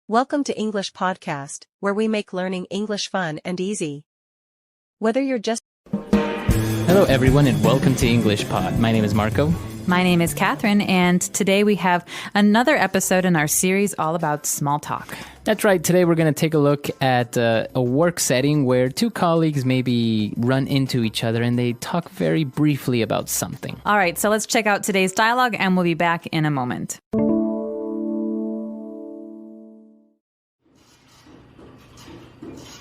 Welcome to English Podcast, where we make learning English fun and easy. Whether you're just... Hello everyone and welcome to English Pod. My name is Marco. My name is Catherine, and today we have another episode in our series all about small talk. That's right. Today we're going to take a look at a work setting where two colleagues maybe run into each other and they talk very briefly about something. All right, so let's check out today's dialogue and we'll be back in a moment.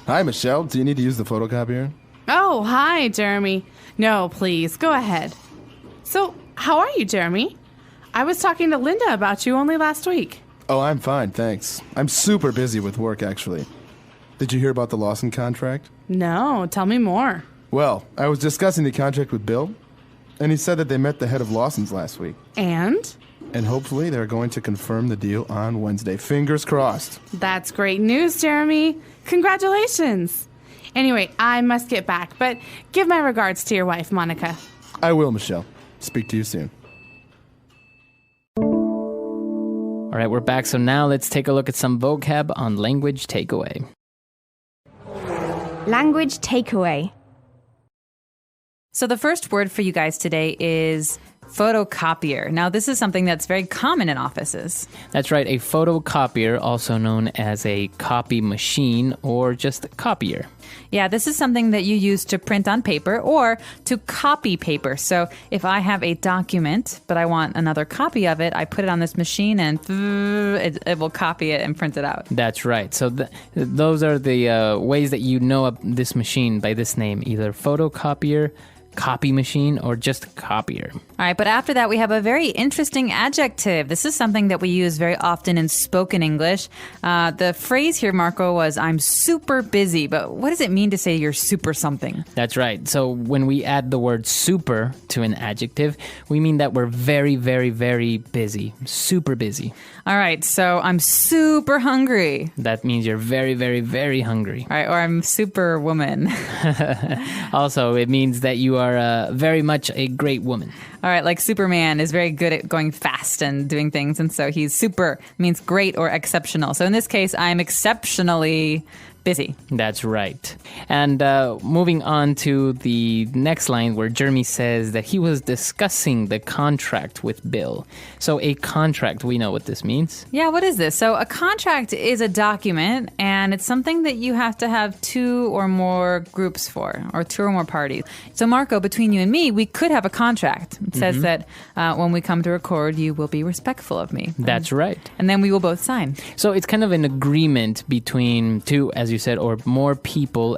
Hi, Michelle. Do you need to use the photocopier? Oh, hi, Jeremy. No, please, go ahead. So, how are you, Jeremy? I was talking to Linda about you only last week. Oh, I'm fine, thanks. I'm super busy with work, actually. Did you hear about the Lawson contract? No, tell me more. Well, I was discussing the contract with Bill, and he said that they met the head of Lawson's last week. And? And hopefully they're going to confirm the deal on Wednesday. Fingers crossed. That's great news, Jeremy. Congratulations. Anyway, I must get back, but give my regards to your wife, Monica. I will, Michelle. Speak to you soon. All right, we're back. So now let's take a look at some vocab on language takeaway. Language takeaway. So the first word for you guys today is photocopier. Now, this is something that's very common in offices. That's right, a photocopier, also known as a copy machine or just a copier. Yeah, this is something that you use to print on paper or to copy paper. So if I have a document, but I want another copy of it, I put it on this machine and it will copy it and print it out. That's right. So those are the ways that you know of this machine by this name, either photocopier, copy machine, or just copier. All right, but after that, we have a very interesting adjective. This is something that we use very often in spoken English. The phrase here, Marco, was I'm super busy. But what does it mean to say you're super something? That's right. So when we add the word super to an adjective, we mean that we're very, very, very busy. Super busy. All right, so I'm super hungry. That means you're very, very, very hungry. All right, or I'm super woman. Also, it means that you are very much a great woman. All right, like Superman is very good at going fast and doing things, and so he's super means great or exceptional. So in this case, I'm exceptionally busy. That's right. And moving on to the next line where Jeremy says that he was discussing the contract with Bill. So a contract, we know what this means. Yeah, what is this? So a contract is a document, and it's something that you have to have two or more groups for, or two or more parties. So Marco, between you and me, we could have a contract. It says that when we come to record, you will be respectful of me. That's right. And then we will both sign. So it's kind of an agreement between two, as you said, or more people,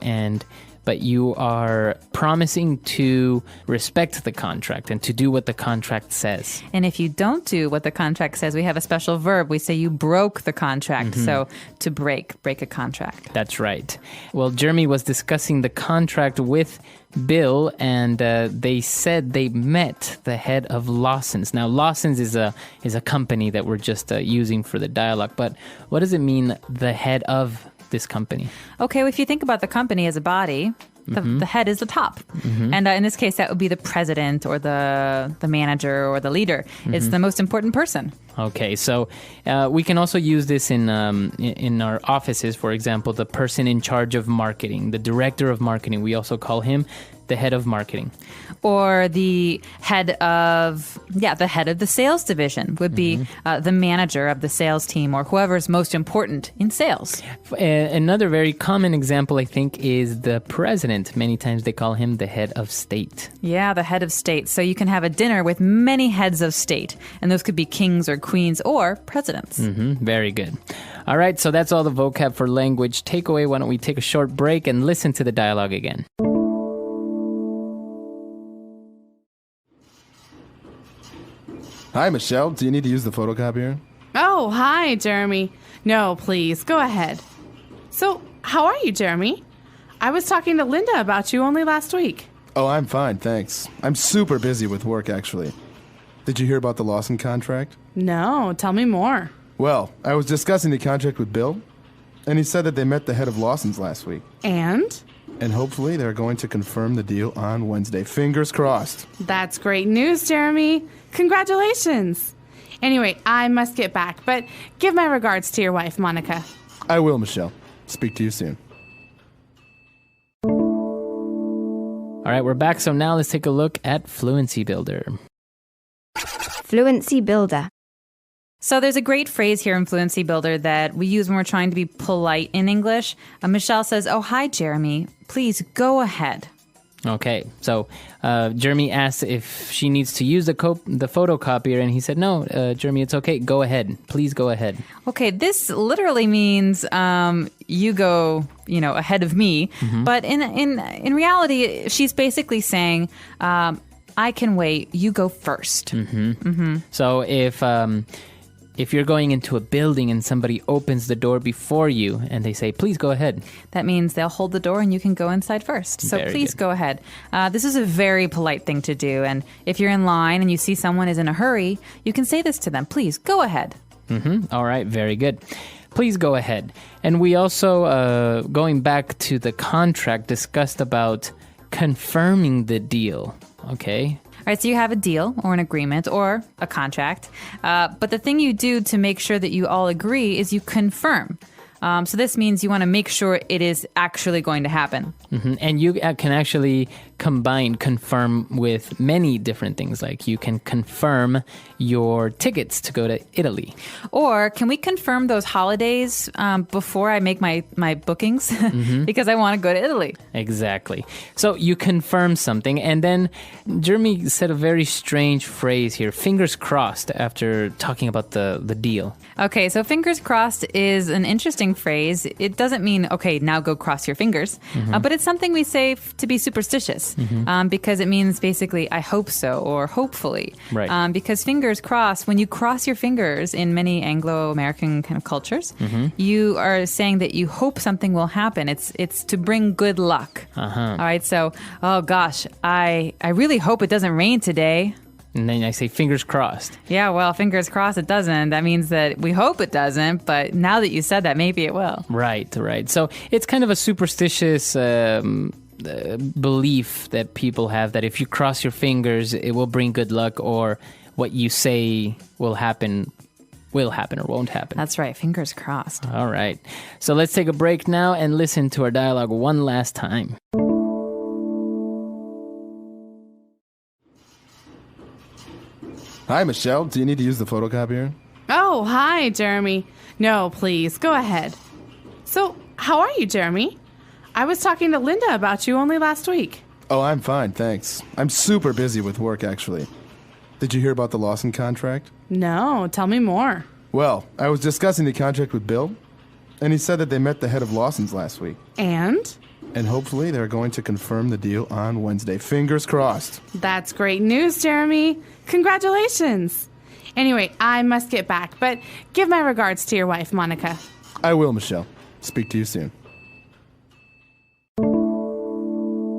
but you are promising to respect the contract and to do what the contract says. And if you don't do what the contract says, we have a special verb. We say you broke the contract. So to break a contract. That's right. Well, Jeremy was discussing the contract with Bill, and they said they met the head of Lawson's. Now, Lawson's is a company that we're just using for the dialogue. But what does it mean, the head of this company? Okay, well, if you think about the company as a body, the head is the top. And in this case, that would be the president or the manager or the leader. It's the most important person. Okay, so we can also use this in our offices. For example, the person in charge of marketing, the director of marketing, we also call him the head of marketing. Or the head of the sales division would be the manager of the sales team, or whoever's most important in sales. Another very common example, I think, is the president. Many times they call him the head of state. Yeah, the head of state. So you can have a dinner with many heads of state, and those could be kings or queens or presidents. Very good. All right, so that's all the vocab for language takeaway. Why don't we take a short break and listen to the dialogue again? Hi, Michelle. Do you need to use the photocopier? Oh, hi, Jeremy. No, please, go ahead. So, how are you, Jeremy? I was talking to Linda about you only last week. Oh, I'm fine, thanks. I'm super busy with work, actually. Did you hear about the Lawson contract? No, tell me more. Well, I was discussing the contract with Bill, and he said that they met the head of Lawson's last week. And? And hopefully they're going to confirm the deal on Wednesday. Fingers crossed. That's great news, Jeremy. Congratulations. Anyway, I must get back, but give my regards to your wife, Monica. I will, Michelle. Speak to you soon. All right, we're back. So now let's take a look at Fluency Builder. Fluency Builder. So there's a great phrase here in Fluency Builder that we use when we're trying to be polite in English. Michelle says, "Oh, hi, Jeremy. Please go ahead." Okay, so Jeremy asked if she needs to use the photocopier, and he said, "No, Jeremy, it's okay. Go ahead. Please go ahead." Okay, this literally means you go, ahead of me. But in reality, she's basically saying, "I can wait. You go first." So if you're going into a building and somebody opens the door before you and they say, "Please go ahead," that means they'll hold the door and you can go inside first. So Very please good. go ahead. This is a very polite thing to do. And if you're in line and you see someone is in a hurry, you can say this to them. Please go ahead. All right, very good. Please go ahead. And we also, going back to the contract, discussed about confirming the deal. Okay. All right, so you have a deal or an agreement or a contract. But the thing you do to make sure that you all agree is you confirm. So this means you want to make sure it is actually going to happen. And you can actually confirm with many different things. Like you can confirm your tickets to go to Italy. Or can we confirm those holidays before I make my bookings? Because I want to go to Italy. Exactly. So you confirm something, and then Jeremy said a very strange phrase here, fingers crossed, after talking about the deal. Okay, so fingers crossed is an interesting phrase. It doesn't mean, okay, now go cross your fingers, but it's something we say to be superstitious because it means basically, I hope so, or hopefully. Right. Because fingers crossed, when you cross your fingers in many Anglo-American kind of cultures, you are saying that you hope something will happen. It's to bring good luck. All right, so, oh gosh, I really hope it doesn't rain today. And then I say fingers crossed. Yeah, well, fingers crossed it doesn't. That means that we hope it doesn't, but now that you said that, maybe it will. Right. So it's kind of a superstitious belief that people have that if you cross your fingers, it will bring good luck, or what you say will happen or won't happen. That's right. Fingers crossed. All right. So let's take a break now and listen to our dialogue one last time. Hi, Michelle. Do you need to use the photocopier? Oh, hi, Jeremy. No, please, go ahead. So, how are you, Jeremy? I was talking to Linda about you only last week. Oh, I'm fine, thanks. I'm super busy with work, actually. Did you hear about the Lawson contract? No, tell me more. Well, I was discussing the contract with Bill, and he said that they met the head of Lawson's last week. And? And hopefully they're going to confirm the deal on Wednesday. Fingers crossed. That's great news, Jeremy. Congratulations. Anyway, I must get back, but give my regards to your wife, Monica. I will, Michelle. Speak to you soon.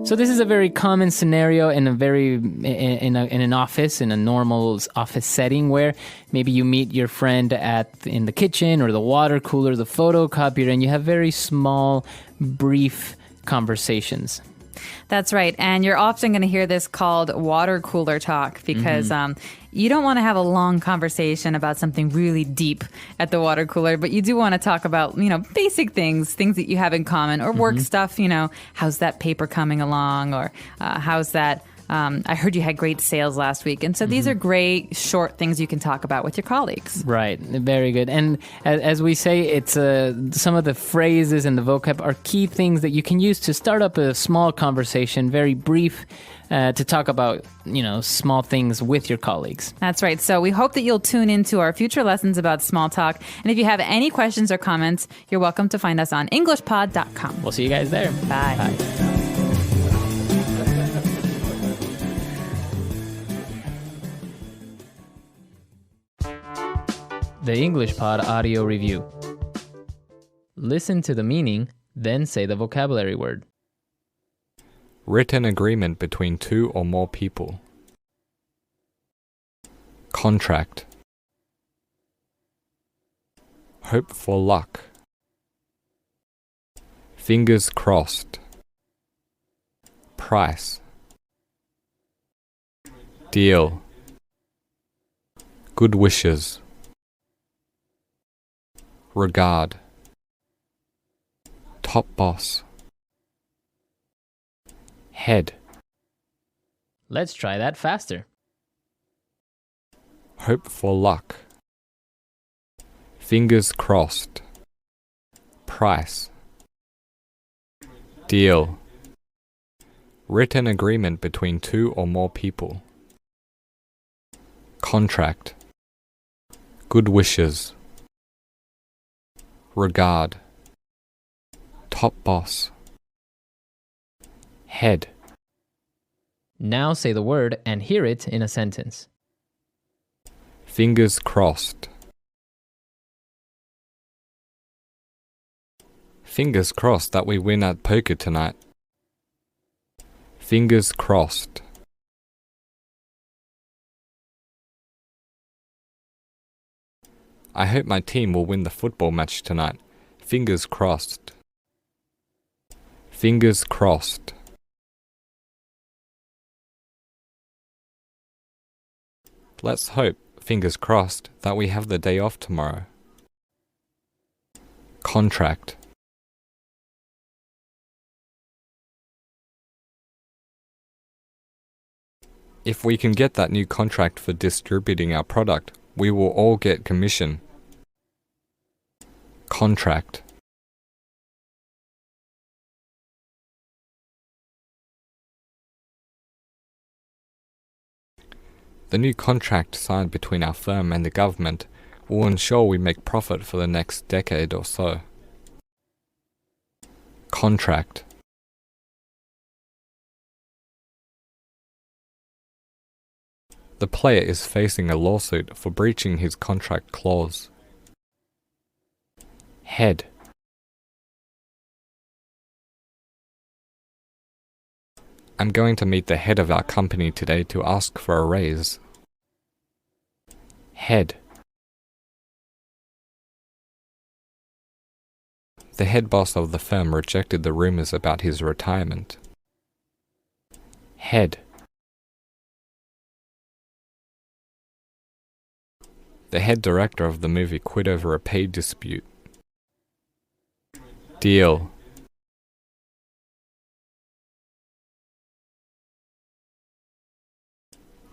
So this is a very common scenario in an office, in a normal office setting, where maybe you meet your friend in the kitchen or the water cooler, the photocopier, and you have very small, brief conversations. That's right. And you're often going to hear this called water cooler talk because you don't want to have a long conversation about something really deep at the water cooler, but you do want to talk about, basic things that you have in common, or work stuff, how's that paper coming along, or how's that I heard you had great sales last week. And so these are great short things you can talk about with your colleagues. Right. Very good. And as we say, it's some of the phrases and the vocab are key things that you can use to start up a small conversation, very brief, to talk about, small things with your colleagues. That's right. So we hope that you'll tune into our future lessons about small talk. And if you have any questions or comments, you're welcome to find us on EnglishPod.com. We'll see you guys there. Bye. Bye. The English Pod Audio Review. Listen to the meaning, then say the vocabulary word. Written agreement between two or more people. Contract. Hope for luck. Fingers crossed. Price. Deal. Good wishes. Regard. Top boss. Head. Let's try that faster. Hope for luck. Fingers crossed. Price. Deal. Written agreement between two or more people. Contract. Good wishes. Regard. Top boss. Head. Now say the word and hear it in a sentence. Fingers crossed. Fingers crossed that we win at poker tonight. Fingers crossed. I hope my team will win the football match tonight. Fingers crossed. Fingers crossed. Let's hope, fingers crossed, that we have the day off tomorrow. Contract. If we can get that new contract for distributing our product, we will all get commission. Contract. The new contract signed between our firm and the government will ensure we make profit for the next decade or so. Contract. The player is facing a lawsuit for breaching his contract clause. Head. I'm going to meet the head of our company today to ask for a raise. Head. The head boss of the firm rejected the rumors about his retirement. Head. The head director of the movie quit over a pay dispute. Deal.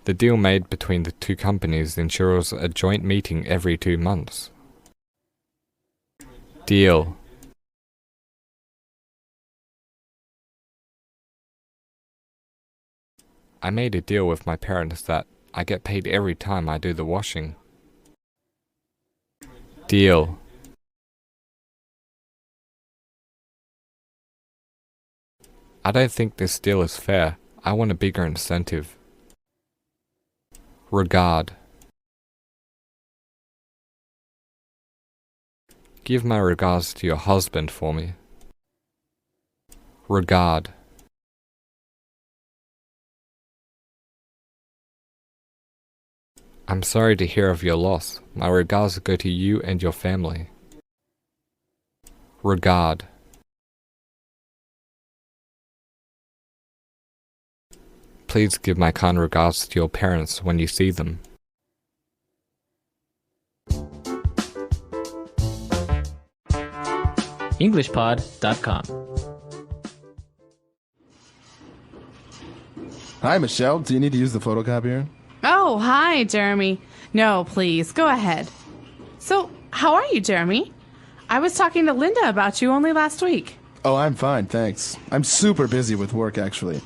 The deal made between the two companies ensures a joint meeting every 2 months. Deal. I made a deal with my parents that I get paid every time I do the washing. Deal. I don't think this deal is fair. I want a bigger incentive. Regard. Give my regards to your husband for me. Regard. I'm sorry to hear of your loss. My regards go to you and your family. Regard. Please give my kind regards to your parents when you see them. EnglishPod.com. Hi, Michelle. Do you need to use the photocopier? Oh, hi, Jeremy. No, please, go ahead. So, how are you, Jeremy? I was talking to Linda about you only last week. Oh, I'm fine, thanks. I'm super busy with work, actually.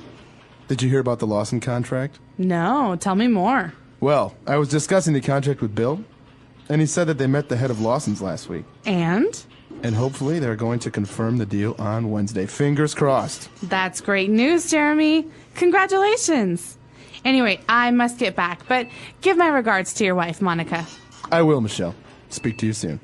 Did you hear about the Lawson contract? No, tell me more. Well, I was discussing the contract with Bill, and he said that they met the head of Lawson's last week. And? And hopefully they're going to confirm the deal on Wednesday. Fingers crossed. That's great news, Jeremy. Congratulations. Anyway, I must get back, but give my regards to your wife, Monica. I will, Michelle. Speak to you soon.